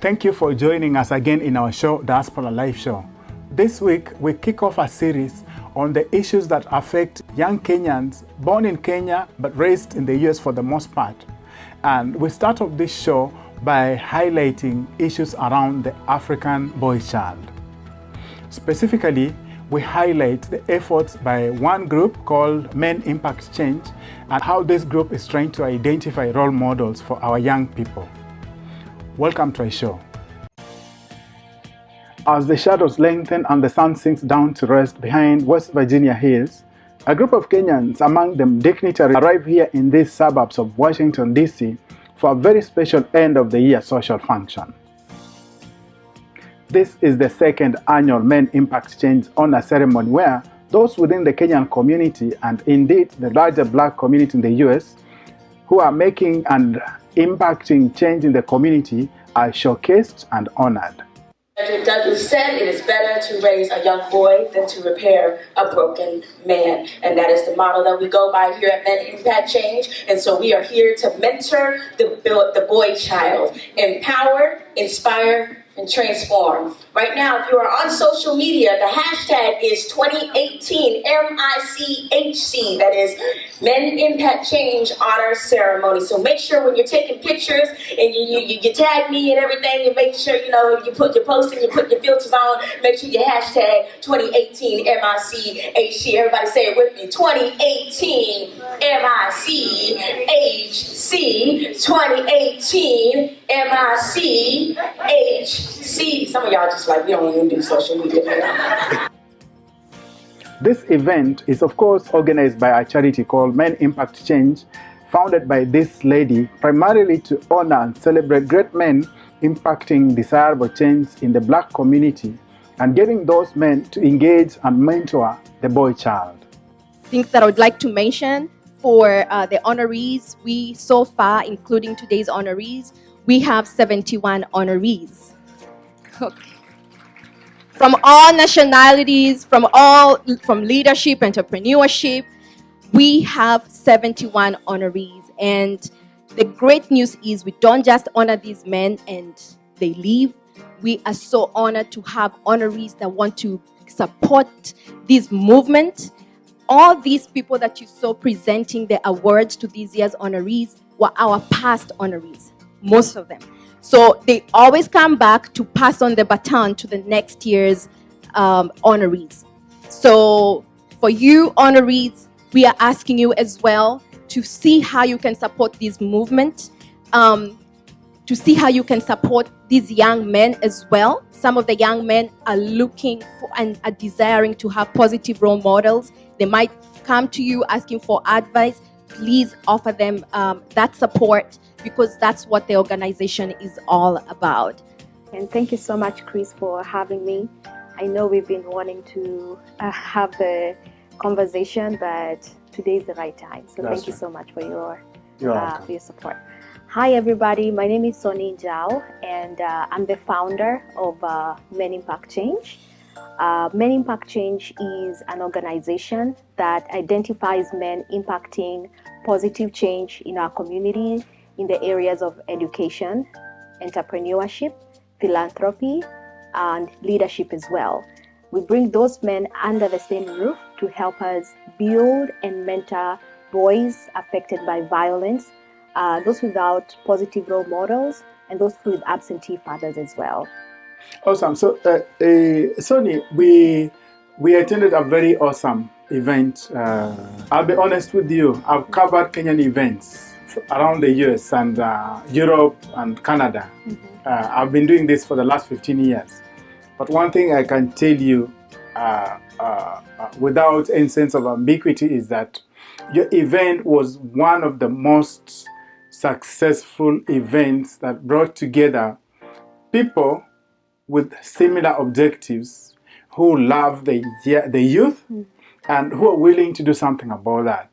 Thank you for joining us again in our show, Diaspora Live Show. This week, we kick off a series on the issues that affect young Kenyans born in Kenya but raised in the US for the most part. And we start off this show by highlighting issues around the African boy child. Specifically, we highlight the efforts by one group called Men Impact Change and how this group is trying to identify role models for our young people. Welcome to our show. As the shadows lengthen and the sun sinks down to rest behind West Virginia hills, a group of Kenyans, among them dignitaries, arrive here in these suburbs of Washington, D.C. for a very special end-of-the-year social function. This is the second annual Men Impact Change Honor Ceremony where those within the Kenyan community and indeed the larger black community in the US who are making and impacting change in the community are showcased and honored. Douglas said it is better to raise a young boy than to repair a broken man. And that is the model that we go by here at Men Impact Change. And so we are here to mentor the boy child, empower, inspire, and transform. Right now, if you are on social media, the hashtag is 2018 MICHC. That is Men Impact Change Honor Ceremony. So make sure when you're taking pictures and you tag me and everything, and make sure you put your post and you put your filters on. Make sure you hashtag 2018 MICHC. Everybody say it with me. 2018 MICHC. 2018 MICHC. Some of y'all just like, we don't even do social media. This event is of course organized by a charity called Men Impact Change, founded by this lady primarily to honor and celebrate great men impacting desirable change in the black community and getting those men to engage and mentor the boy child. Things that I would like to mention for the honorees, we so far, including today's honorees, we have 71 honorees. Okay. From all nationalities, from leadership, entrepreneurship, we have 71 honorees. And the great news is we don't just honor these men and they leave. We are so honored to have honorees that want to support this movement. All these people that you saw presenting the awards to this year's honorees were our past honorees, most of them. So they always come back to pass on the baton to the next year's honorees. So for you honorees, we are asking you as well to see how you can support this movement, to see how you can support these young men as well. Some of the young men are looking for and are desiring to have positive role models. They might come to you asking for advice. Please offer them that support, because that's what the organization is all about. And thank you so much, Chris, for having me. I know we've been wanting to have the conversation, but today is the right time. So thank you so much for your support. Hi, everybody. My name is Sonny Njao, and I'm the founder of Men Impact Change. Men Impact Change is an organization that identifies men impacting positive change in our community in the areas of education, entrepreneurship, philanthropy, and leadership as well. We bring those men under the same roof to help us build and mentor boys affected by violence, those without positive role models, and those with absentee fathers as well. Awesome. So, Sonny, we attended a very awesome event. I'll be honest with you, I've covered Kenyan events around the US and Europe and Canada. Mm-hmm. I've been doing this for the last 15 years. But one thing I can tell you without any sense of ambiguity is that your event was one of the most successful events that brought together people with similar objectives who love the youth and who are willing to do something about that.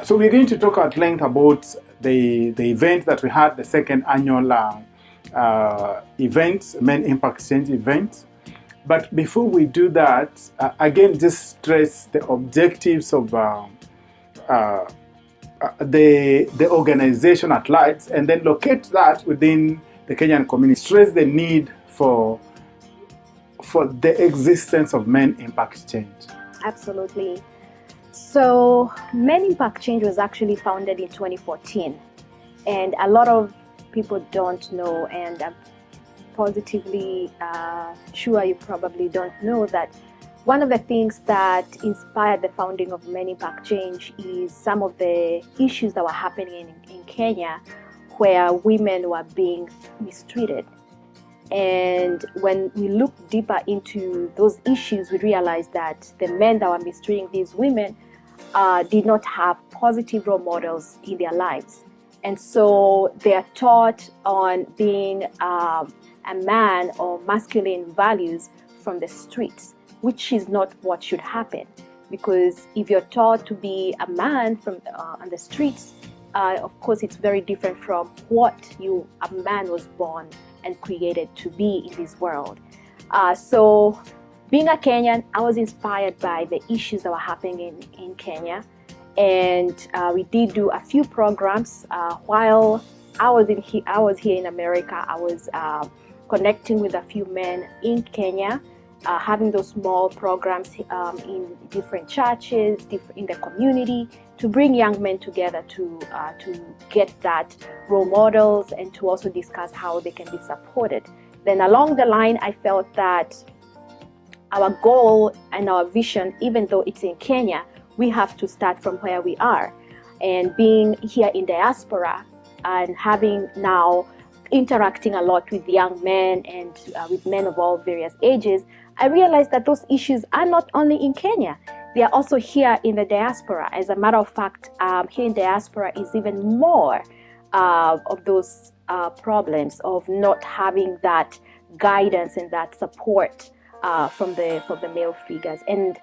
So we're going to talk at length about the event that we had, the second annual event, Men Impact Change event. But before we do that, again, just stress the objectives of the organization at large, and then locate that within the Kenyan community stress the need for the existence of Men Impact Change? Absolutely. So Men Impact Change was actually founded in 2014, and a lot of people don't know, and I'm positively sure you probably don't know, that one of the things that inspired the founding of Men Impact Change is some of the issues that were happening in Kenya, where women were being mistreated. And when we look deeper into those issues, we realized that the men that were mistreating these women did not have positive role models in their lives. And so they are taught on being a man or masculine values from the streets, which is not what should happen. Because if you're taught to be a man from on the streets, of course, it's very different from what a man was born and created to be in this world. So being a Kenyan, I was inspired by the issues that were happening in Kenya. And we did do a few programs. While I was here in America, I was connecting with a few men in Kenya, having those small programs in different churches, in the community, to bring young men together to get that role models and to also discuss how they can be supported. Then along the line, I felt that our goal and our vision, even though it's in Kenya, we have to start from where we are. And being here in diaspora and having now interacting a lot with young men and with men of all various ages, I realized that those issues are not only in Kenya, they are also here in the diaspora. As a matter of fact, here in diaspora is even more of those problems of not having that guidance and that support from the male figures. And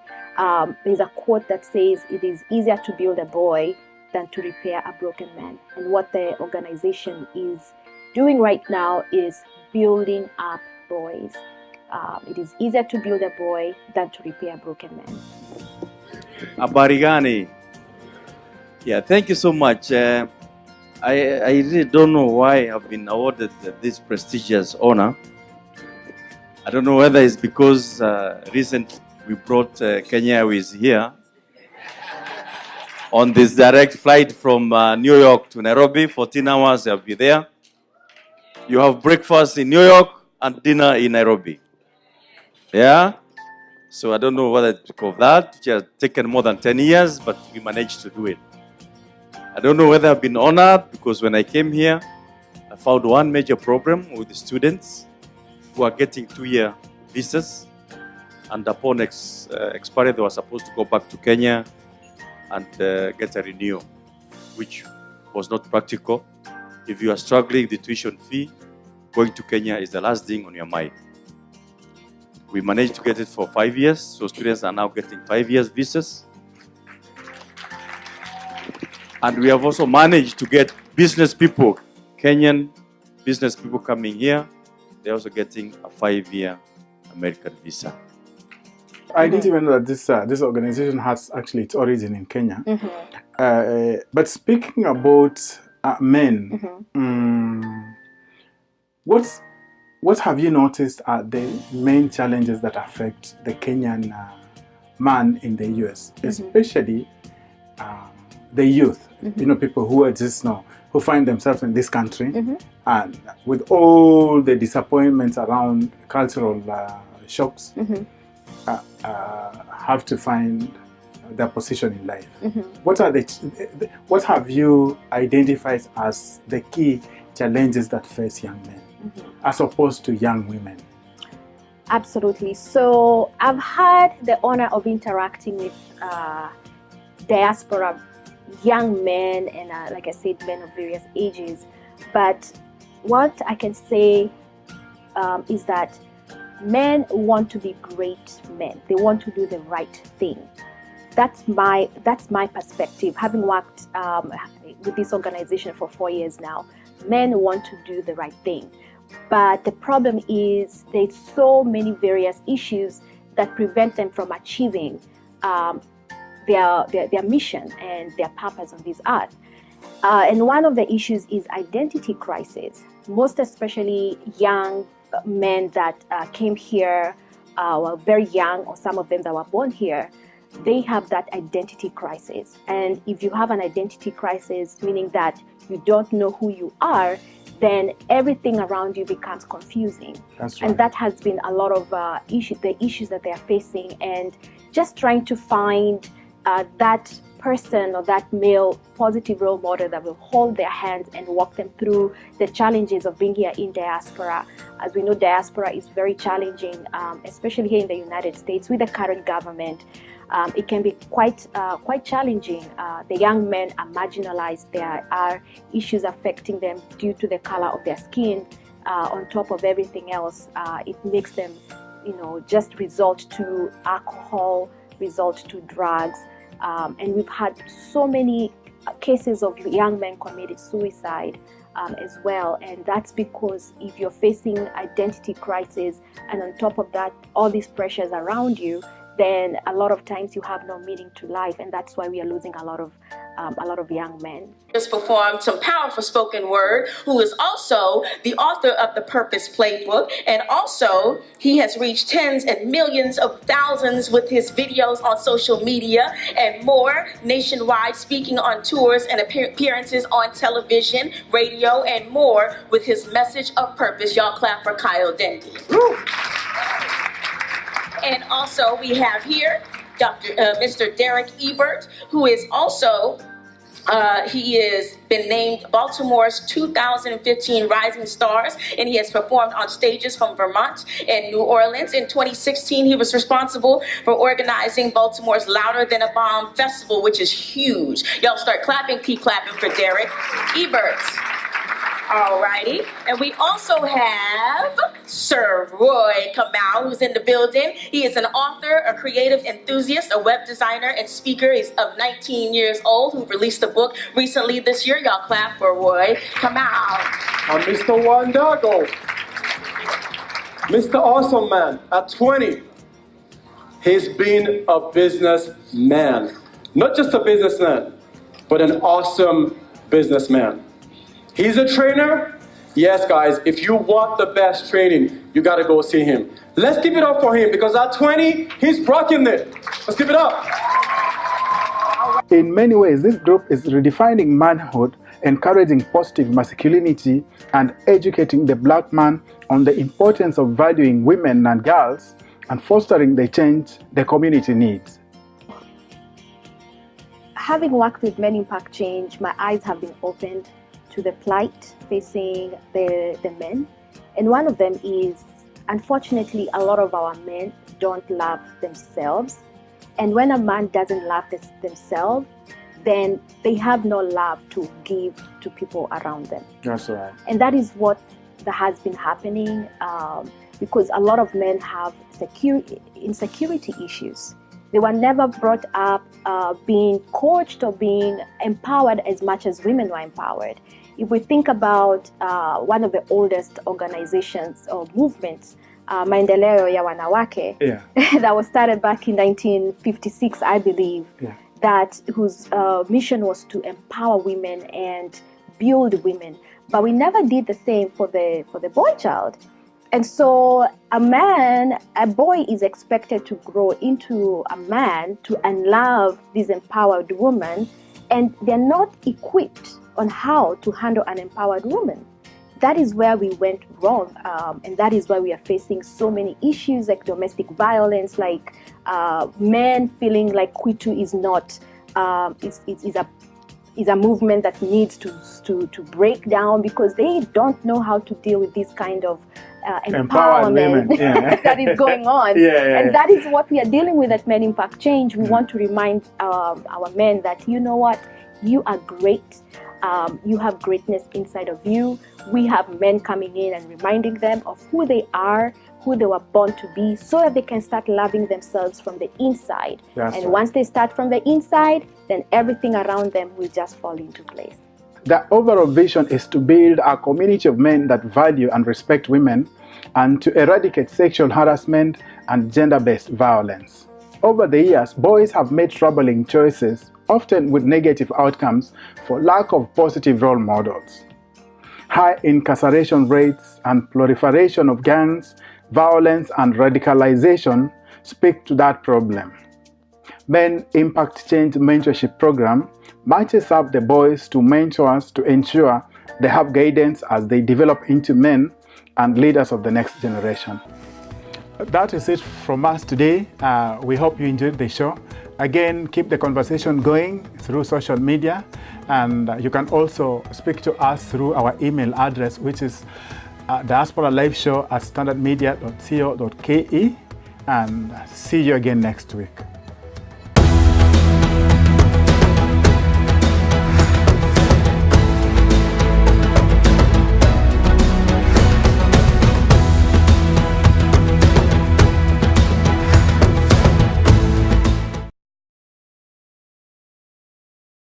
there's a quote that says, "It is easier to build a boy than to repair a broken man." And what the organization is doing right now is building up boys. It is easier to build a boy than to repair a broken man. Habari gani? Yeah, thank you so much. I really don't know why I've been awarded this prestigious honor. I don't know whether it's because recently we brought Kenya Airways here on this direct flight from New York to Nairobi. 14 hours I'll be there. You have breakfast in New York and dinner in Nairobi. Yeah? So I don't know whether it's because of that, which has taken more than 10 years, but we managed to do it. I don't know whether I've been honored, because when I came here, I found one major problem with the students who are getting 2-year visas, and upon expiry, they were supposed to go back to Kenya and get a renewal, which was not practical. If you are struggling with the tuition fee, going to Kenya is the last thing on your mind. We managed to get it for 5 years, so students are now getting 5 years visas. And we have also managed to get business people, Kenyan business people coming here. They're also getting a 5-year American visa. I didn't even know that this organization has actually its origin in Kenya. But speaking about men, what have you noticed are the main challenges that affect the Kenyan man in the US, especially the youth? You know, people who are just now, who find themselves in this country, and with all the disappointments around cultural shocks, have to find their position in life. What have you identified as the key challenges that face young men, as opposed to young women? Absolutely. So I've had the honor of interacting with diaspora young men and, like I said, men of various ages. But what I can say is that men want to be great men. They want to do the right thing. That's my perspective. Having worked with this organization for 4 years now, men want to do the right thing. But the problem is there's so many various issues that prevent them from achieving their mission and their purpose on this earth. And one of the issues is identity crisis. most especially young men that came here were very young, or some of them that were born here, they have that identity crisis. And if you have an identity crisis, meaning that you don't know who you are, then everything around you becomes confusing. That's right. And that has been a lot of the issues that they are facing, and just trying to find that person or that male positive role model that will hold their hands and walk them through the challenges of being here in diaspora. As we know, diaspora is very challenging, especially here in the United States with the current government. It can be quite challenging. The young men are marginalized. There are issues affecting them due to the color of their skin. On top of everything else, it makes them, just resort to alcohol, resort to drugs. And we've had so many cases of young men committed suicide as well. And that's because if you're facing identity crisis, and on top of that, all these pressures around you, then a lot of times you have no meaning to life, and that's why we are losing a lot of young men. Just performed some powerful spoken word, who is also the author of the Purpose Playbook, and also he has reached tens and millions of thousands with his videos on social media and more nationwide, speaking on tours and appearances on television, radio, and more with his message of purpose. Y'all clap for Kyle Dendy. And also we have here Mr. Derek Ebert, who is also, he has been named Baltimore's 2015 Rising Stars, and he has performed on stages from Vermont and New Orleans. In 2016, he was responsible for organizing Baltimore's Louder Than a Bomb Festival, which is huge. Y'all start clapping, keep clapping for Derek Ebert. Alrighty, and we also have Sir Roy Kamau, who's in the building. He is an author, a creative enthusiast, a web designer, and speaker. He's of 19 years old, who released a book recently this year. Y'all clap for Roy Kamau. I'm Mr. Wandago, Mr. Awesome Man. At 20, he's been a businessman. Not just a businessman, but an awesome businessman. He's a trainer. Yes, guys, if you want the best training, you got to go see him. Let's give it up for him, because at 20, he's rocking it. Let's give it up. In many ways, this group is redefining manhood, encouraging positive masculinity, and educating the black man on the importance of valuing women and girls and fostering the change the community needs. Having worked with Men Impact Change, my eyes have been opened to the plight facing the men. And one of them is, unfortunately, a lot of our men don't love themselves. And when a man doesn't love themselves, then they have no love to give to people around them. That's right. And that is what has been happening, because a lot of men have insecurity issues. They were never brought up being coached or being empowered as much as women were empowered. If we think about one of the oldest organizations or movements, Maendeleo ya Wanawake, that was started back in 1956, I believe, that whose mission was to empower women and build women. But we never did the same for the boy child. And so a boy is expected to grow into a man to unlove this empowered woman, and they're not equipped on how to handle an empowered woman. That is where we went wrong, and that is why we are facing so many issues like domestic violence, like men feeling like Kwitu is not is a movement that needs to break down, because they don't know how to deal with this kind of empowerment that is going on. And that is what we are dealing with at Men Impact Change. We want to remind our men that, you know what, you are great. You have greatness inside of you. We have men coming in and reminding them of who they are, who they were born to be, so that they can start loving themselves from the inside. Once they start from the inside, then everything around them will just fall into place. The overall vision is to build a community of men that value and respect women, and to eradicate sexual harassment and gender-based violence. Over the years, boys have made troubling choices, often with negative outcomes, for lack of positive role models. high incarceration rates and proliferation of gangs, violence and radicalization speak to that problem. Men Impact Change Mentorship Program matches up the boys to mentors to ensure they have guidance as they develop into men and leaders of the next generation. That is it from us today. We hope you enjoyed the show. Again, keep the conversation going through social media, and you can also speak to us through our email address, which is diasporaliveshow@standardmedia.co.ke, and see you again next week.